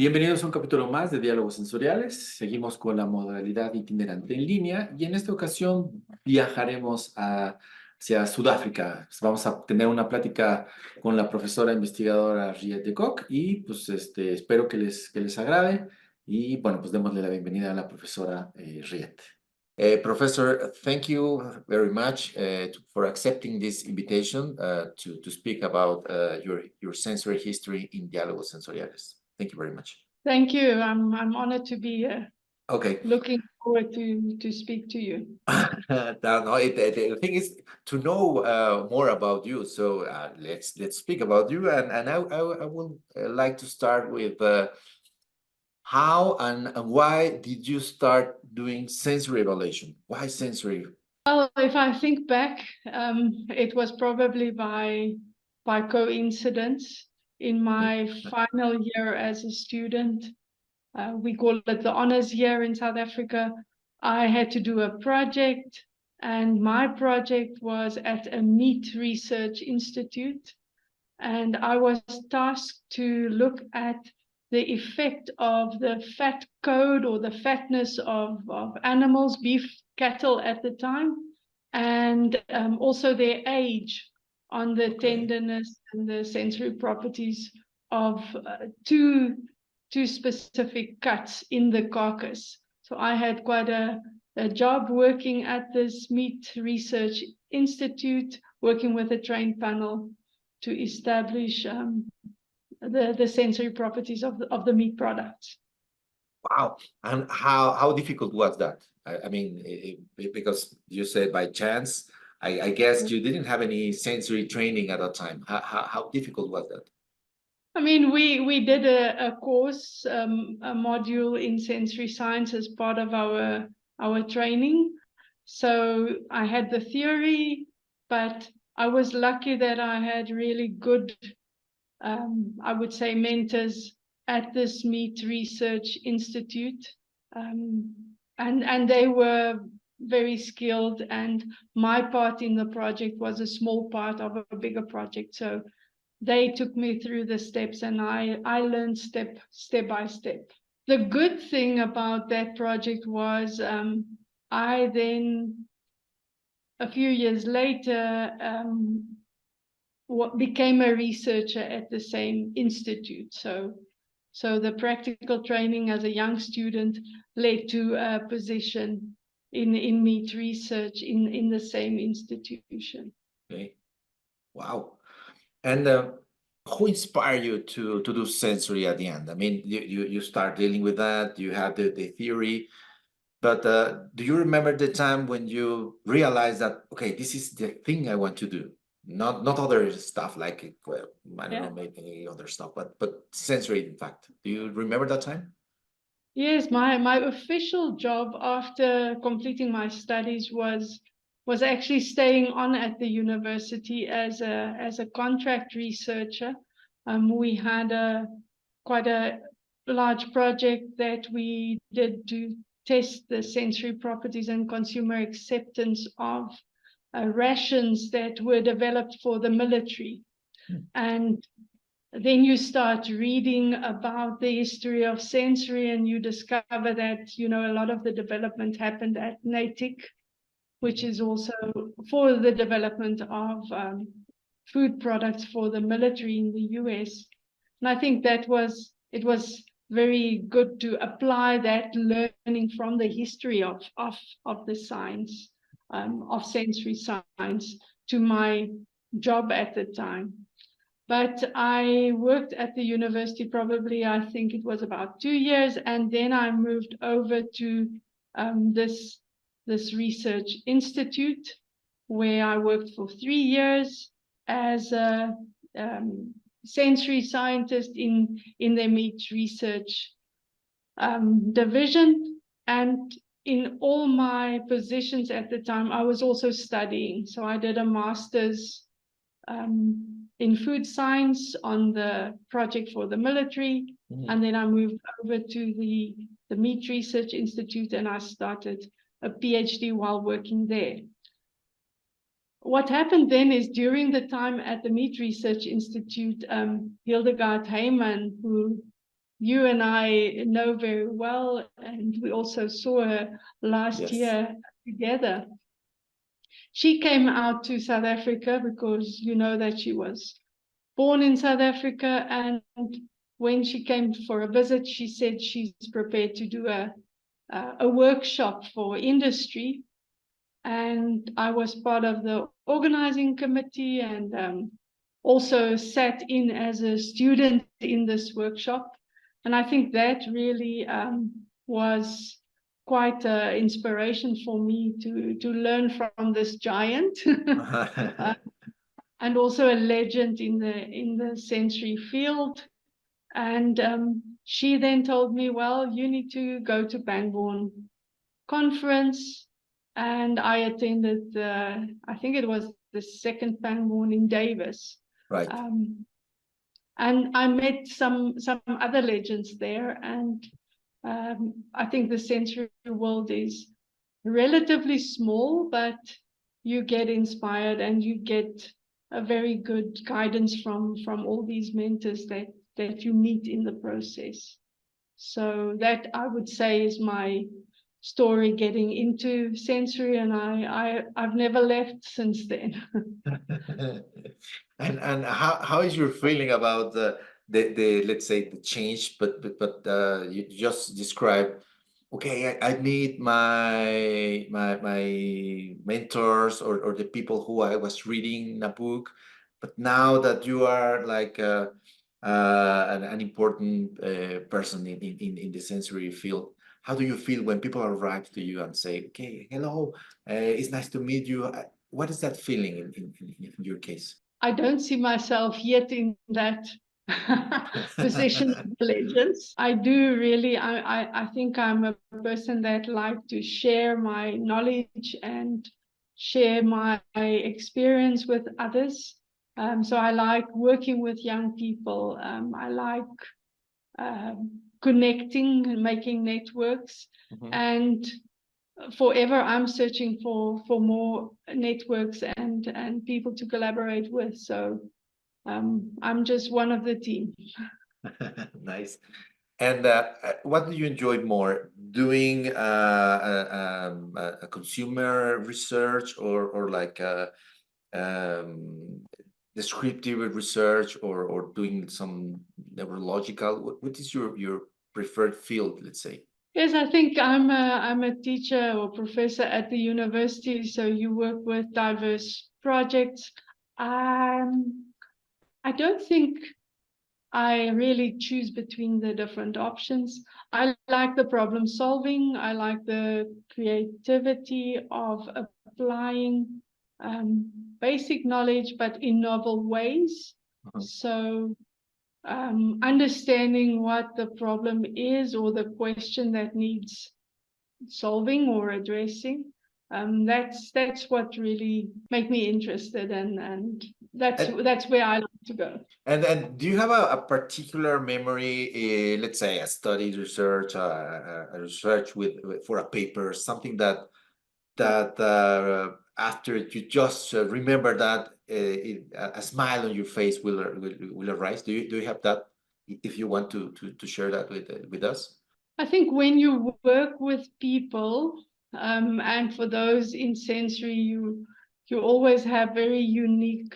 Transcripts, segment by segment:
Bienvenidos a un capítulo más de Diálogos Sensoriales. Seguimos con la modalidad itinerante en línea y en esta ocasión viajaremos hacia Sudáfrica. Vamos a tener una plática con la profesora investigadora Riette de Kock y pues espero que les agrade y bueno, pues démosle la bienvenida a la profesora Riette. Professor, thank you very much for accepting this invitation to speak about your sensory history in Diálogos Sensoriales. Thank you very much. Thank you. I'm honored to be here. Okay. Looking forward to speak to you. The thing is to know more about you. So let's speak about you. And I would like to start with how and why did you start doing sensory evaluation? Why sensory? Well, if I think back, it was probably by coincidence. In my final year as a student, we call it the honors year in South Africa, I had to do a project, and my project was at a meat research institute, and I was tasked to look at the effect of the fat code or the fatness of animals, beef, cattle at the time, and also their age on the tenderness and the sensory properties of two specific cuts in the carcass. So I had quite a job working at this meat research institute, working with a trained panel to establish the sensory properties of the meat products. Wow. And how difficult was that? I mean, because you said by chance, I guess you didn't have any sensory training at that time. How difficult was that? I mean, we did a course, a module in sensory science as part of our training. So I had the theory, but I was lucky that I had really good, I would say, mentors at this meat research institute, and they were very skilled, and my part in the project was a small part of a bigger project. So they took me through the steps, and I learned step by step. The good thing about that project was I then, a few years later, became a researcher at the same institute. So the practical training as a young student led to a position in meat research in the same institution. Okay. Wow. And who inspired you to do sensory at the end? I mean, you start dealing with that, you have the theory, but do you remember the time when you realized that, okay, this is the thing I want to do? Not other stuff like, well, I don't know, maybe other stuff, but sensory, in fact. Do you remember that time? Yes, my official job after completing my studies was actually staying on at the university as a contract researcher. We had quite a large project that we did to test the sensory properties and consumer acceptance of rations that were developed for the military. And then you start reading about the history of sensory, and you discover that, you know, a lot of the development happened at NATIC, which is also for the development of food products for the military in the US. And I think it was very good to apply that learning from the history of the science, of sensory science, to my job at the time. But I worked at the university probably, I think it was about 2 years, and then I moved over to this research institute, where I worked for 3 years as a sensory scientist in their meat research division. And in all my positions at the time, I was also studying. So I did a master's in food science on the project for the military. And then I moved over to the Meat Research Institute, and I started a PhD while working there. What happened then is, during the time at the Meat Research Institute, Hildegard Heyman, who you and I know very well, and we also saw her last Yes. year together. She came out to South Africa because you know that she was born in South Africa, and when she came for a visit, she said she's prepared to do a workshop for industry. And I was part of the organizing committee, and also sat in as a student in this workshop. And I think that really was quite an inspiration for me to learn from this giant. And also a legend in the sensory field. And she then told me, well, you need to go to Pangbourne conference. And I attended I think it was the second Pangbourne in Davis. Right. And I met some other legends there. And I think the sensory world is relatively small, but you get inspired and you get a very good guidance from all these mentors that you meet in the process. So that, I would say, is my story getting into sensory, and I've never left since then. And how is your feeling about the let's say the change, but you just described, okay, I meet my mentors or the people who I was reading a book, but now that you are like an important person in the sensory field, how do you feel when people arrive to you and say, okay, hello, it's nice to meet you? What is that feeling in your case? I don't see myself yet in that position of legends. I do really, I think I'm a person that like to share my knowledge and share my experience with others. So I like working with young people. I like connecting and making networks. And forever I'm searching for more networks and people to collaborate with. So I'm just one of the team. Nice. And what do you enjoy more, doing a consumer research or like descriptive research or doing some neurological? What is your preferred field, let's say? Yes, I think I'm a teacher or professor at the university, so you work with diverse projects. I don't think I really choose between the different options. I like the problem solving. I like the creativity of applying basic knowledge, but in novel ways. So understanding what the problem is or the question that needs solving or addressing. That's what really make me interested, and that's where I like to go. And do you have a particular memory, let's say a study research, a research for a paper, something that after you just remember that a smile on your face will arise? Do you have that? If you want to share that with us. I think when you work with people, and for those in sensory, you always have very unique,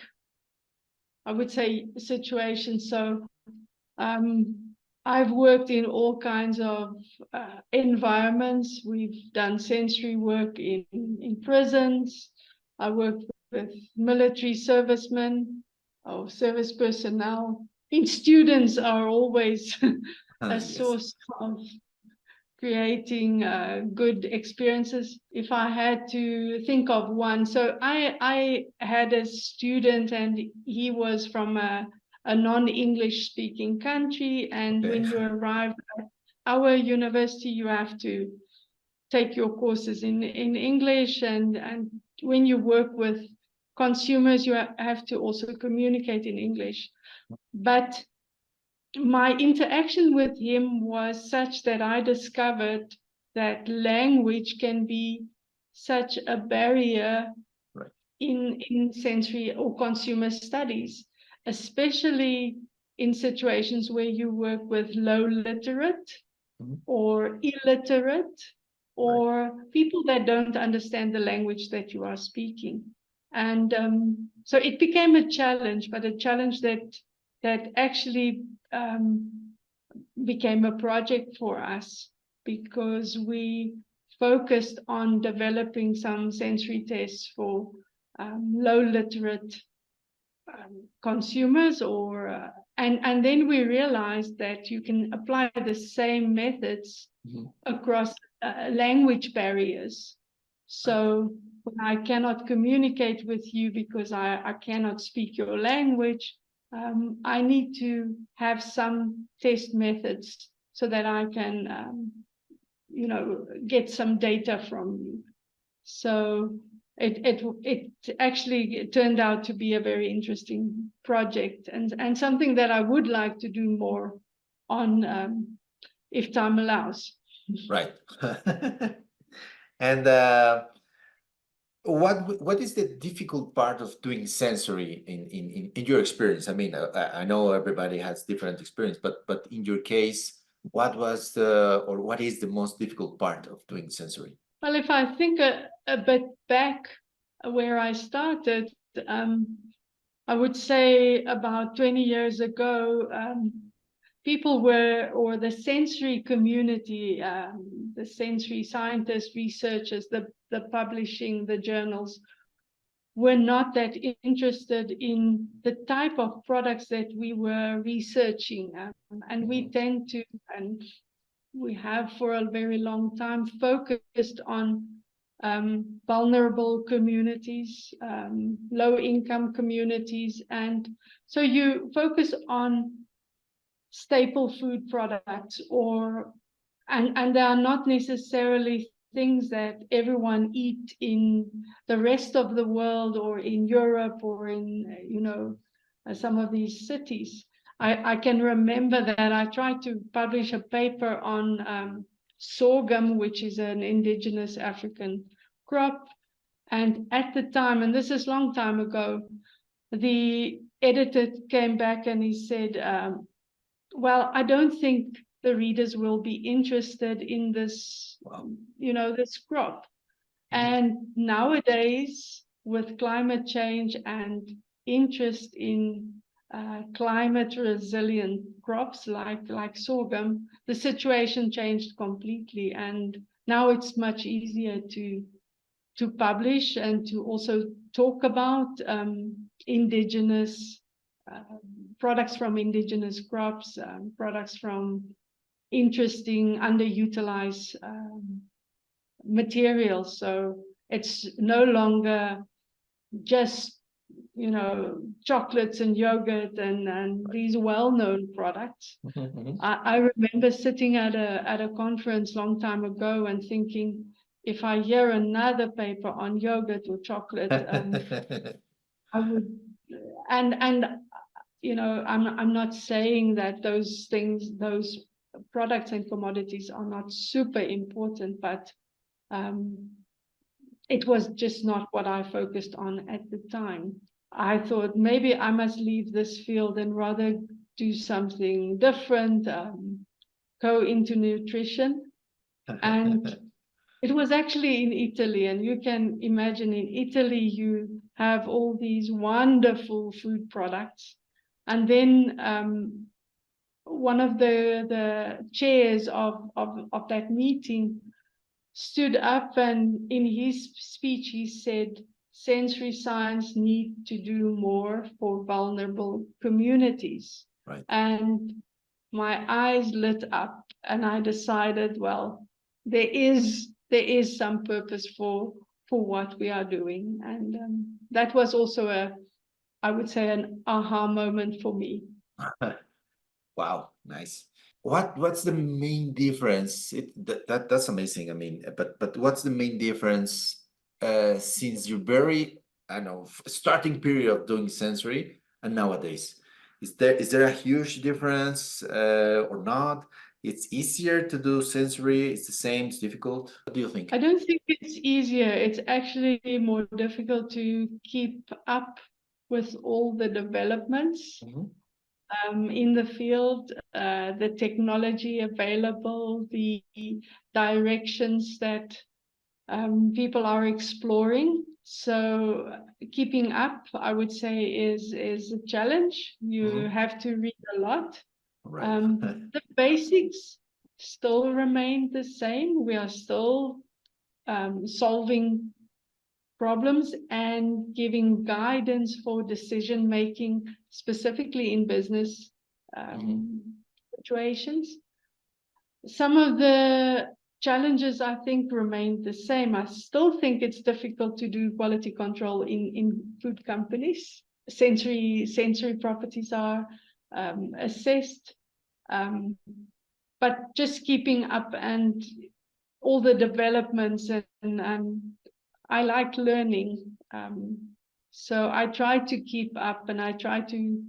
I would say, situations. So I've worked in all kinds of environments. We've done sensory work in prisons. I worked with military servicemen or service personnel. And students are always a Yes. source of creating good experiences. If I had to think of one, so I had a student and he was from a non-English speaking country, and when you arrive at our university you have to take your courses in English, and when you work with consumers you have to also communicate in English. But my interaction with him was such that I discovered that language can be such a barrier in sensory or consumer studies, especially in situations where you work with low literate Mhm. or illiterate or people that don't understand the language that you are speaking. And so it became a challenge, but a challenge that actually became a project for us because we focused on developing some sensory tests for low literate consumers and then we realized that you can apply the same methods across language barriers. So when I cannot communicate with you because I cannot speak your language, I need to have some test methods so that I can, get some data from you. So it actually turned out to be a very interesting project and something that I would like to do more on if time allows. Right. And what is the difficult part of doing sensory in your experience? I mean, I know everybody has different experience, but in your case, what was what is the most difficult part of doing sensory? Well, if I think a bit back where I started, I would say about 20 years ago, people were, or the sensory community, the sensory scientists, researchers, the publishing, the journals, were not that interested in the type of products that we were researching. And we tend to, and we have for a very long time, focused on vulnerable communities, low-income communities. And so you focus on staple food products and they are not necessarily things that everyone eat in the rest of the world or in Europe or in some of these cities. I can remember that I tried to publish a paper on sorghum, which is an indigenous African crop. And at the time, and this is a long time ago, the editor came back and he said, well, I don't think the readers will be interested in this, this crop. And nowadays, with climate change and interest in climate resilient crops like sorghum, the situation changed completely. And now it's much easier to publish and to also talk about indigenous products from indigenous crops, products from interesting underutilized materials. So it's no longer just chocolates and yogurt and these well-known products. I remember sitting at a conference long time ago and thinking, if I hear another paper on yogurt or chocolate, I would, and I'm not saying that those things, those products and commodities are not super important, but it was just not what I focused on at the time. I thought maybe I must leave this field and rather do something different, go into nutrition. And it was actually in Italy, and you can imagine in Italy you have all these wonderful food products. And then one of the chairs of that meeting stood up, and in his speech he said, sensory science need to do more for vulnerable communities. Right. And my eyes lit up, and I decided, well, there is some purpose for what we are doing. And that was also I would say, an aha moment for me. Wow, nice. What's the main difference? That's amazing. I mean, but what's the main difference since your very, I don't know, starting period of doing sensory and nowadays? Is there a huge difference or not? It's easier to do sensory. It's the same. It's difficult. What do you think? I don't think it's easier. It's actually more difficult to keep up with all the developments. in the field, the technology available, the directions that people are exploring. So keeping up, I would say, is a challenge. You have to read a lot. Right. The basics still remain the same. We are still solving problems and giving guidance for decision making, specifically in business situations. Some of the challenges, I think, remain the same. I still think it's difficult to do quality control in food companies. Sensory properties are assessed, but just keeping up and all the developments, and I like learning. So I try to keep up, and I try to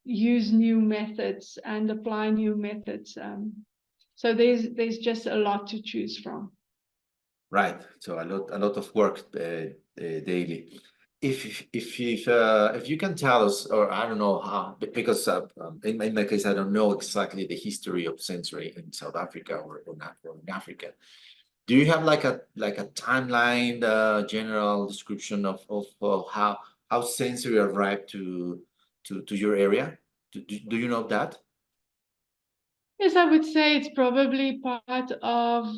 use new methods and apply new methods. So there's just a lot to choose from. Right. So a lot of work daily. If you can tell us, or I don't know how, because in my case I don't know exactly the history of sensory in South Africa or not, or in Africa. Do you have like a timeline, general description of how sensory arrived to your area? Do you know that? Yes, I would say it's probably part of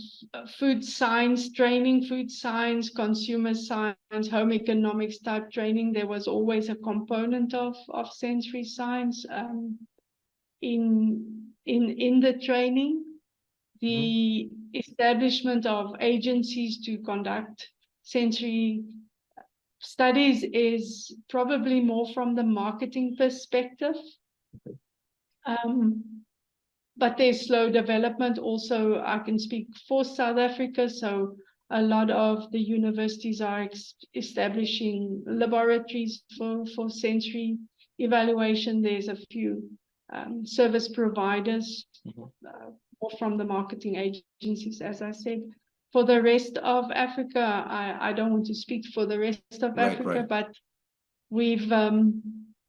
food science training, food science, consumer science, home economics type training. There was always a component of sensory science in the training. The establishment of agencies to conduct sensory studies is probably more from the marketing perspective. But there's slow development. Also, I can speak for South Africa. So a lot of the universities are establishing laboratories for sensory evaluation. There's a few service providers or from the marketing agencies, as I said. For the rest of Africa, I don't want to speak for the rest of Africa, but we've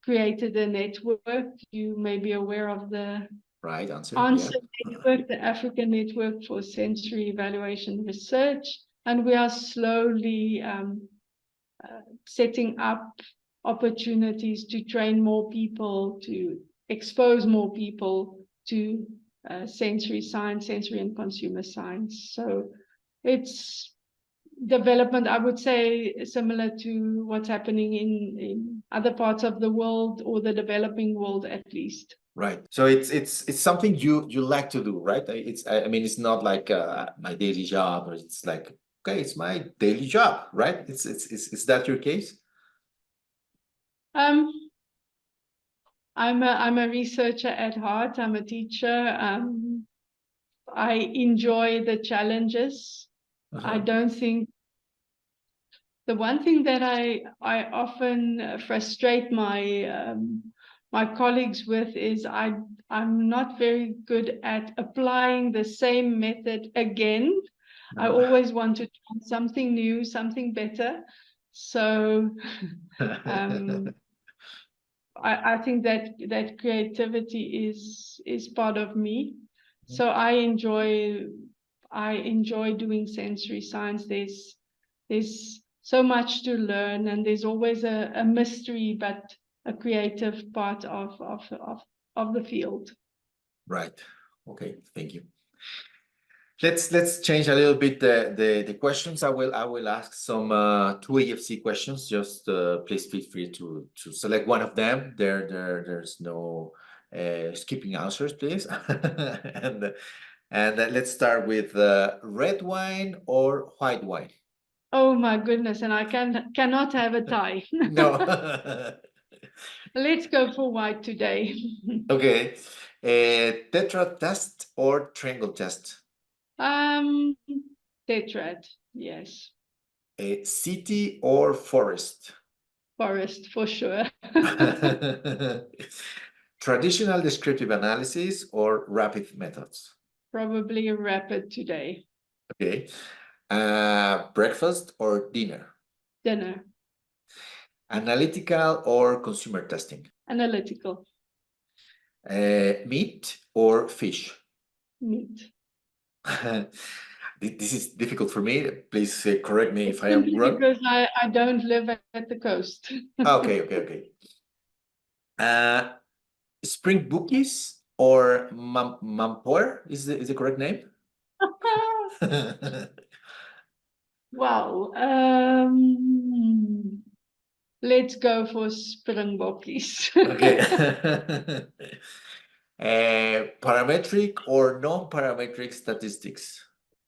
created a network. You may be aware of the ANSWER network, the African Network for Sensory Evaluation Research, and we are slowly setting up opportunities to train more people, to expose more people to sensory science, sensory and consumer science. So it's development, I would say, similar to what's happening in other parts of the world, or the developing world at least. Right. So it's something you like to do, right? I mean, it's not like my daily job, or it's like, okay, it's my daily job, right? Is that your case? I'm a researcher at heart. I'm a teacher. I enjoy the challenges. I don't think the one thing that I often frustrate my my colleagues with is I'm not very good at applying the same method again. I always want to try something new, something better. So I think that creativity is part of me. So I enjoy doing sensory science. There's so much to learn, and there's always a mystery, but a creative part of the field. Right. Okay. Thank you. Let's change a little bit the questions. I will ask some 2AFC questions. Just please feel free to select one of them. There's no skipping answers, please. And let's start with red wine or white wine. Oh my goodness! And I cannot have a tie. No. Let's go for white today. Okay. Tetra test or triangle test? Tetrad, yes. City or forest? Forest, for sure. Traditional descriptive analysis or rapid methods? Probably rapid today. Okay. Breakfast or dinner? Dinner. Analytical or consumer testing? Analytical. Meat or fish? Meat. This is difficult for me. Please correct me if I am Simply wrong. because I don't live at the coast. Okay, okay, okay. Spring bookies or mampoer is the correct name? Wow. Let's go for springbokkies. Okay. Parametric or non-parametric statistics?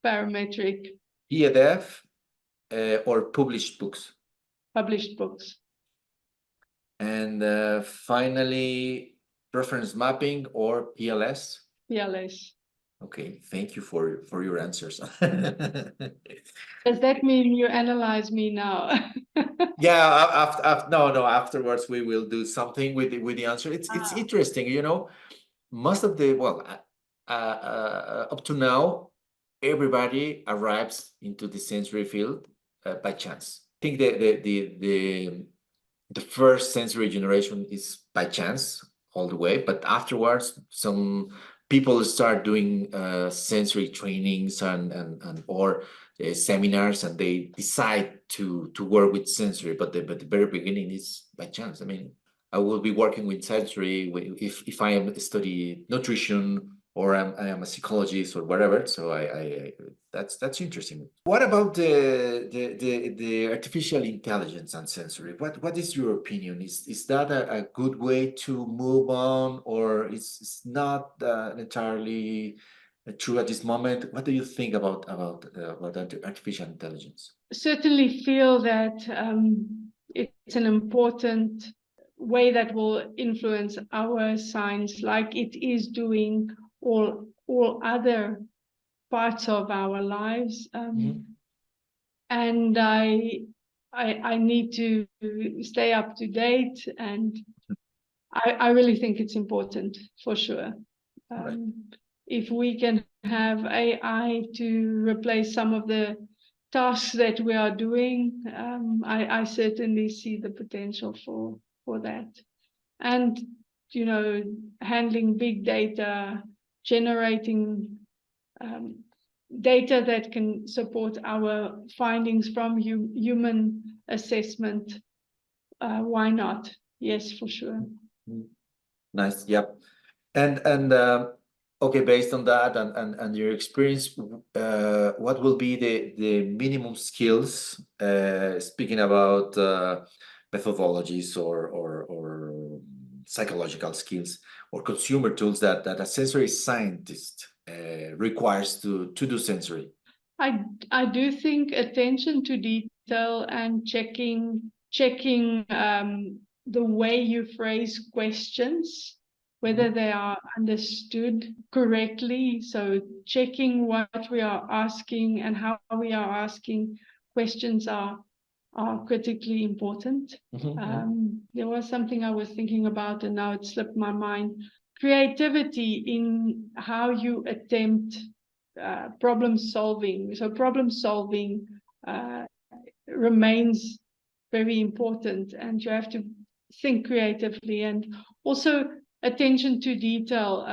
Parametric, PDF or published books? published books. And finally, preference mapping or PLS? PLS. Okay, thank you for your answers. Does that mean you analyze me now? Yeah, after no, afterwards we will do something with the answer. It's Ah, interesting, you know. Most of the up to now, everybody arrives into the sensory field by chance. I think the first sensory generation is by chance all the way, but afterwards some people start doing sensory trainings and or seminars, and they decide to work with sensory, but the very beginning is by chance. I mean, I will be working with sensory if I am study nutrition or I am a psychologist or whatever. So I that's interesting. What about the artificial intelligence and sensory? What is your opinion? Is that a good way to move on, or is not entirely true at this moment? What do you think about artificial intelligence? certainly feel that it's an important way that will influence our science, like it is doing all other parts of our lives. And I need to stay up to date, and I really think it's important for sure. Right. If we can have AI to replace some of the tasks that we are doing, I certainly see the potential for that. And you know, handling big data, generating data that can support our findings from human assessment. Why not? Yes, for sure. Nice. Yep. And okay, based on that and your experience, what will be the minimum skills? Speaking about methodologies or psychological skills or consumer tools that a sensory scientist requires to do sensory. I do think attention to detail and checking the way you phrase questions, whether they are understood correctly. So checking what we are asking and how we are asking questions are critically important. There was something I was thinking about and now it slipped my mind. Creativity in how you attempt problem solving. So problem solving remains very important, and you have to think creatively, and also attention to detail.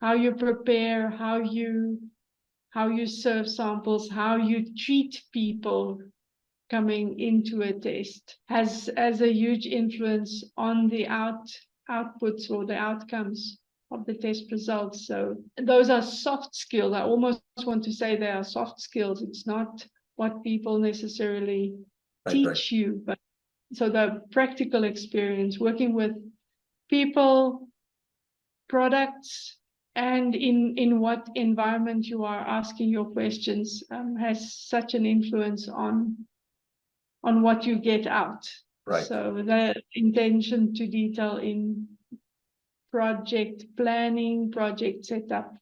How you prepare, how you serve samples, how you treat people coming into a test has a huge influence on the outputs or the outcomes of the test results. So those are soft skills. I almost want to say they are soft skills. It's not what people necessarily teach you, but so the practical experience working with people, products, and in what environment you are asking your questions has such an influence on what you get out. Right. So the attention to detail in project planning, project setup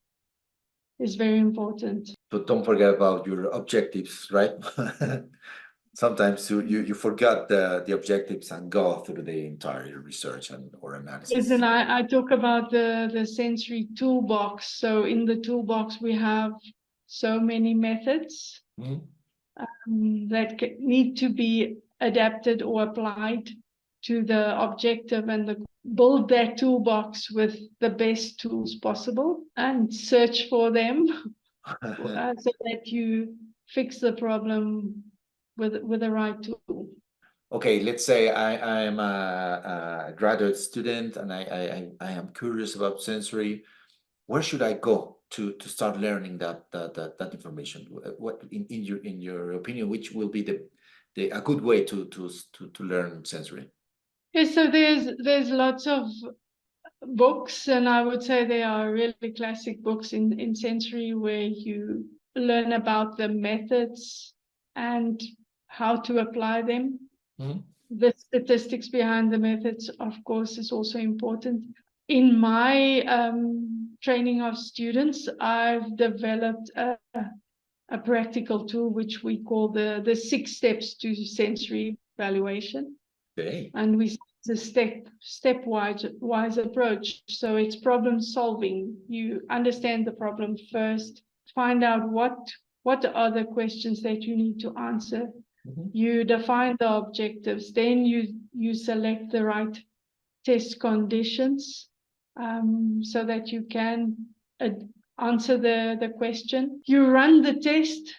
is very important. So don't forget about your objectives, right? Sometimes you forget the objectives and go through the entire research or analysis. Yes, and I talk about the sensory toolbox. So in the toolbox, we have so many methods that need to be adapted or applied to the objective and build that toolbox with the best tools possible and search for them so that you fix the problem with the right tool. Okay, let's say I am a graduate student and I am curious about sensory. Where should I go to start learning that information? What in your opinion, which will be a good way to learn sensory? Yes, so there's lots of books, and I would say they are really classic books in sensory where you learn about the methods and how to apply them. Mm-hmm. The statistics behind the methods, of course, is also important. In my training of students, I've developed a practical tool which we call the 6 steps to sensory evaluation. Okay. And we it's a stepwise approach. So it's problem solving. You understand the problem first, find out what are the questions that you need to answer. Mm-hmm. You define the objectives, then you select the right test conditions so that you can answer the question. You run the test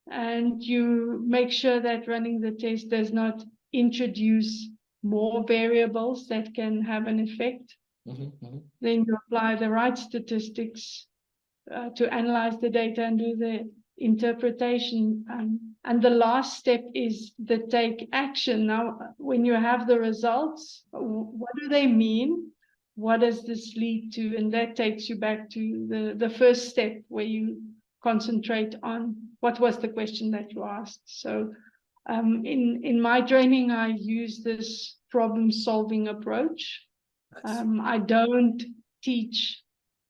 and you make sure that running the test does not introduce more variables that can have an effect. Mm-hmm. Mm-hmm. Then you apply the right statistics to analyze the data and do the interpretation. And the last step is the take action. Now, when you have the results, what do they mean? What does this lead to? And that takes you back to the first step where you concentrate on what was the question that you asked. So in my training, I use this problem solving approach. Nice. I don't teach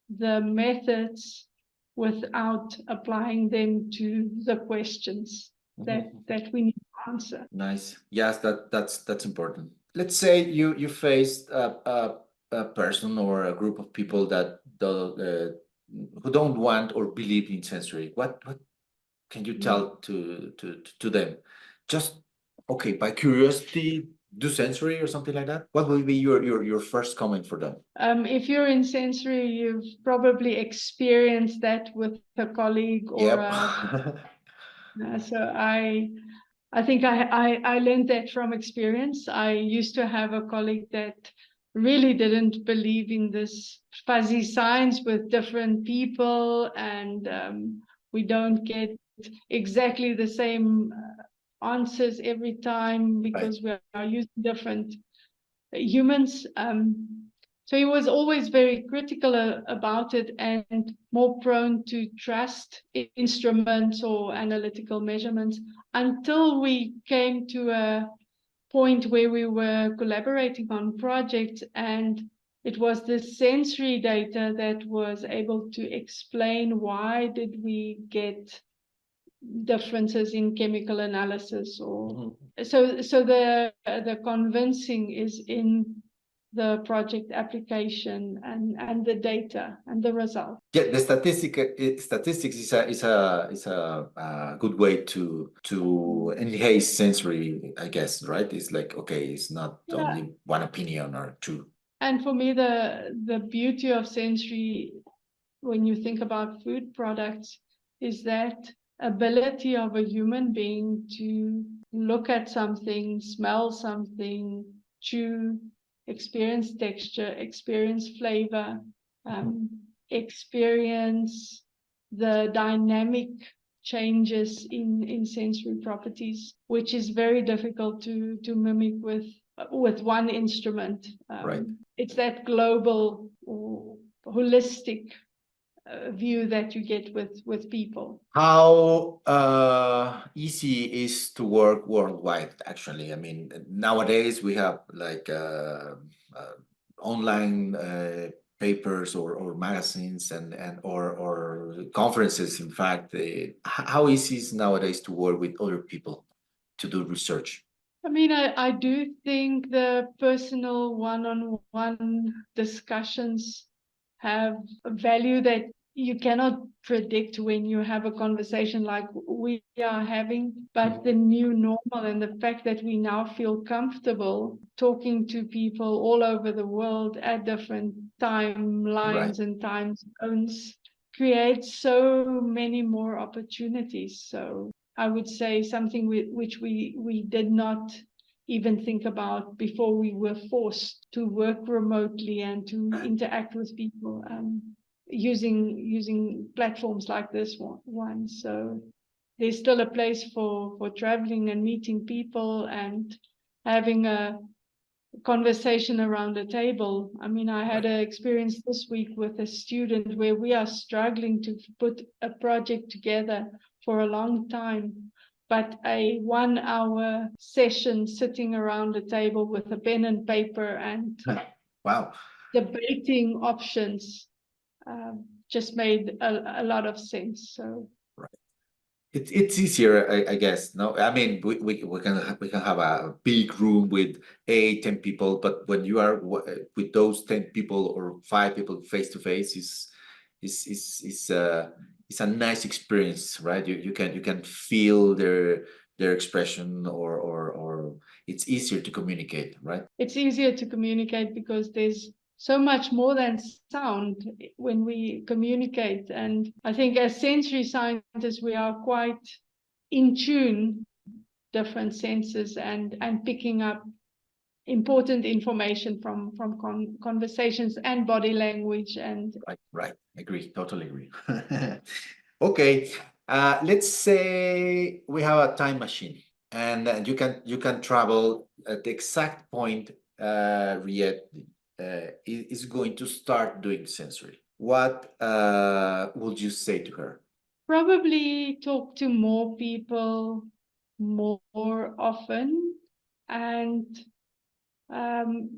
the methods without applying them to the questions that we need to answer. Nice. Yes, that's important. Let's say you faced a person or a group of people that who don't want or believe in sensory. What can you tell to them? Just okay, by curiosity, do sensory or something like that. What will be your first comment for them? If you're in sensory, you've probably experienced that with a colleague or Yep. so I think I learned that from experience. I used to have a colleague that really didn't believe in this fuzzy science with different people, and we don't get exactly the same answers every time because we are using different humans. So he was always very critical about it and more prone to trust instruments or analytical measurements until we came to a point where we were collaborating on projects, and it was the sensory data that was able to explain why did we get differences in chemical analysis or so the convincing is in the project application and the data and the result. Yeah, the statistics is a good way to enhance sensory, I guess, right? It's like okay, it's not only one opinion or two. And for me, the beauty of sensory, when you think about food products, is that ability of a human being to look at something, smell something, chew, experience texture, experience flavor, experience the dynamic changes in sensory properties, which is very difficult to mimic with one instrument. Right. It's that global or holistic view that you get with people. How easy is to work worldwide, actually? I mean, nowadays we have like online papers or magazines or conferences. In fact, how easy is nowadays to work with other people to do research? I mean, I do think the personal one-on-one discussions have a value that you cannot predict when you have a conversation like we are having, but the new normal and the fact that we now feel comfortable talking to people all over the world at different timelines and time zones creates so many more opportunities. So I would say something which we did not even think about before we were forced to work remotely and to interact with people using platforms like this one. So there's still a place for traveling and meeting people and having a conversation around the table. I mean, I had an experience this week with a student where we are struggling to put a project together for a long time, but a 1 hour session sitting around a table with a pen and paper and wow, debating options just made a lot of sense. So it's easier, I guess. No, I mean we can have a big room with 8, 10 people, but when you are with those 10 people or 5 people face to face, is a nice experience, right? You can feel their expression, or it's easier to communicate, right? it's easier to communicate because there's so much more than sound when we communicate. And I think as sensory scientists, we are quite in tune, different senses, and picking up important information from conversations and body language. And Right. Agree. Totally agree. Okay. Let's say we have a time machine, and you can travel at the exact point Riette is going to start doing sensory. What would you say to her? probably talk to more people more often and um,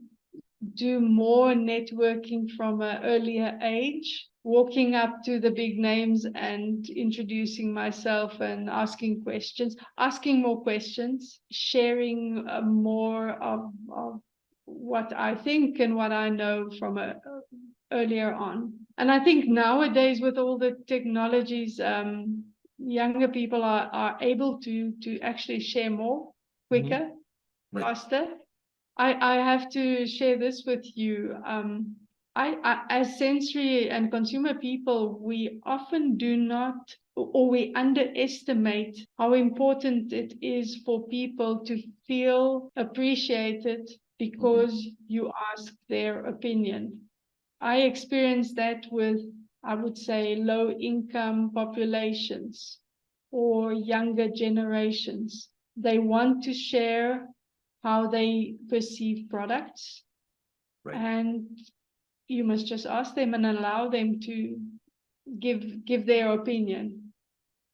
do more networking from an earlier age, walking up to the big names and introducing myself and asking more questions, sharing more of what I think and what I know from earlier on. And I think nowadays with all the technologies, younger people are able to actually share more quicker, faster. I have to share this with you. As sensory and consumer people, we often do not, or we underestimate how important it is for people to feel appreciated because you ask their opinion. I experienced that with, I would say, low income populations or younger generations. They want to share how they perceive products. And you must just ask them and allow them to give their opinion.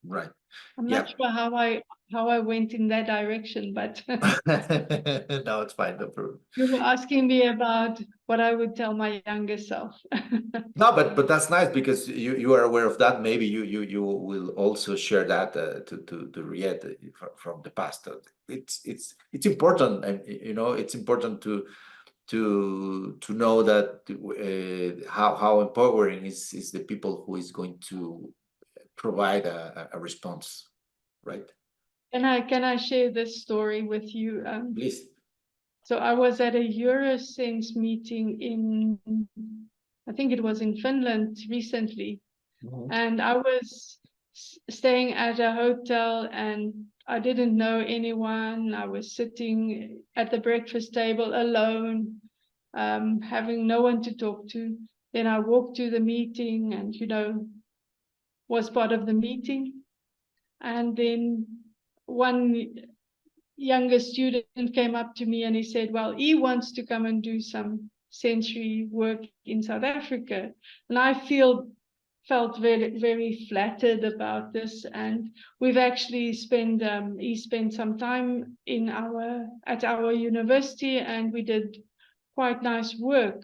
Right. I'm not sure how I went in that direction, but No, it's fine. No problem. you were asking me about what I would tell my younger self. No, but that's nice because you are aware of that. Maybe you will also share that to Riette from the past. It's important, and it's important to know that how empowering is the people who is going to provide a response, right? Can I share this story with you? Please. So I was at a MBSense meeting in, I think it was in Finland recently, and I was staying at a hotel and I didn't know anyone. I was sitting at the breakfast table alone, having no one to talk to. Then I walked to the meeting and, was part of the meeting. And then one younger student came up to me and he said, well, he wants to come and do some sensory work in South Africa. And I felt very, very flattered about this. And we've actually he spent some time at our university, and we did quite nice work.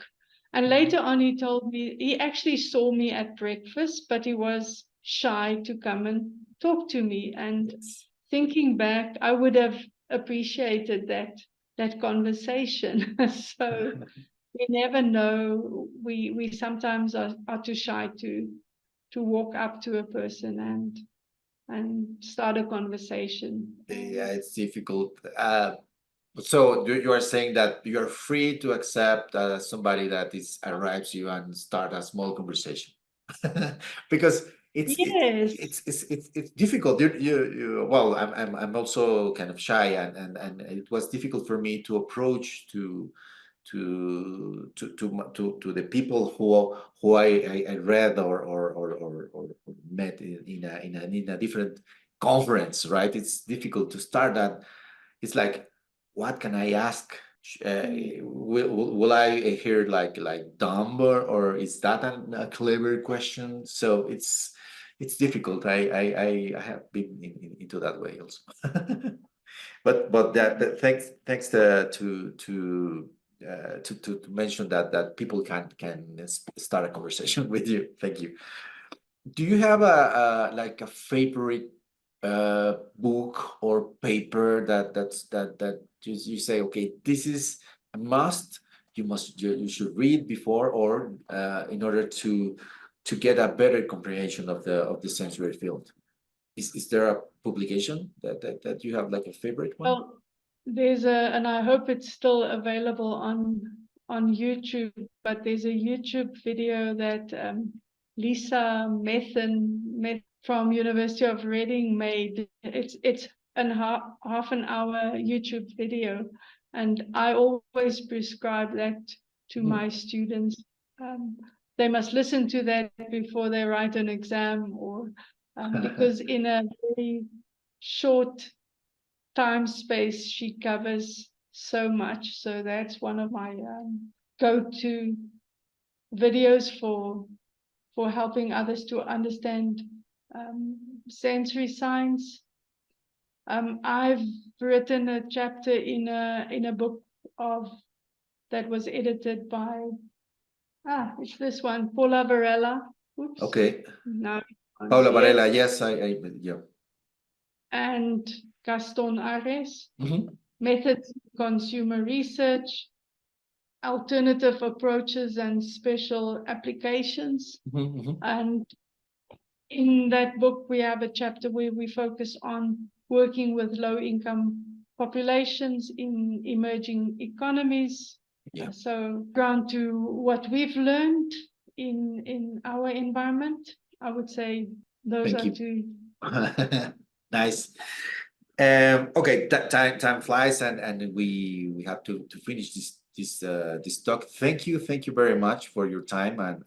And later on, he told me he actually saw me at breakfast, but he was shy to come and talk to me. And thinking back, I would have appreciated that conversation. So we never know. We sometimes are too shy walk up to a person and start a conversation. Yeah, it's difficult. So you are saying that you are free to accept somebody that is arrives you and start a small conversation, because Yes. it's difficult. Well, I'm also kind of shy, and it was difficult for me to approach to the people who I read or met in a different conference, right? It's difficult to start that. It's like, what can I ask? Will I hear like dumb, or is that a clever question? So it's difficult. I have been into that way also. But that thanks to mention that people can start a conversation with you. Thank you. Do you have a like a favorite book or paper that you say, okay, this is a must, you should read before, or in order to get a better comprehension of the sensory field? Is there a publication that you have like a favorite one? Well, there's and I hope it's still available on YouTube, but there's a YouTube video that Lisa Methen from University of Reading made. It's half an hour YouTube video, and I always prescribe that to my students. They must listen to that before they write an exam, or because in a very short time space she covers so much. So that's one of my go-to videos for helping others to understand sensory science. I've written a chapter in a book that was edited by it's this one, Paula Varela. Oops. Okay. Now Paula Varela, yes, yeah. And Gaston Ares. Mm-hmm. Methods of consumer research, alternative approaches and special applications. Mm-hmm. And in that book, we have a chapter where we focus on working with low-income populations in emerging economies. Yeah. So ground to what we've learned in our environment, I would say those Thank are you. two. Nice. Okay, time flies, and we have to finish this talk. Thank you very much for your time and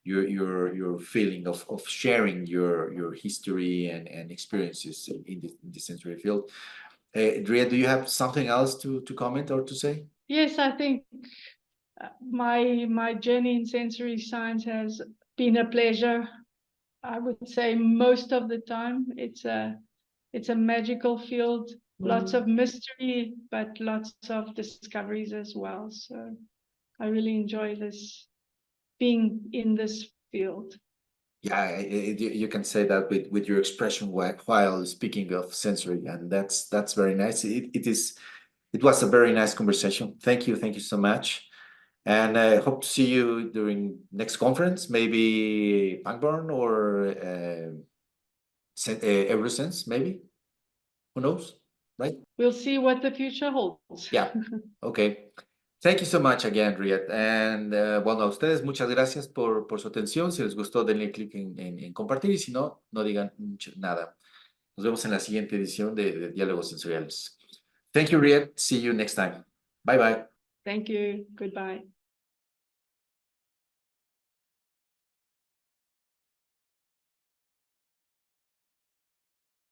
your feeling of sharing your history and experiences in the sensory field. Riette, do you have something else to comment or to say? Yes, I think my journey in sensory science has been a pleasure. I would say most of the time it's a magical field, lots of mystery, but lots of discoveries as well. So I really enjoy being in this field. Yeah, you can say that with your expression while speaking of sensory, and that's very nice. It was a very nice conversation. Thank you so much, and I hope to see you during next conference, maybe Pangborn or Eversense, maybe. Who knows, right? We'll see what the future holds. Yeah. Okay. Thank you so much again, Riette. And bueno, a ustedes muchas gracias por su atención. Si les gustó, denle clic en compartir, y si no, no digan nada. Nos vemos en la siguiente edición de Diálogos Sensoriales. Thank you, Riette. See you next time. Bye bye. Thank you. Goodbye.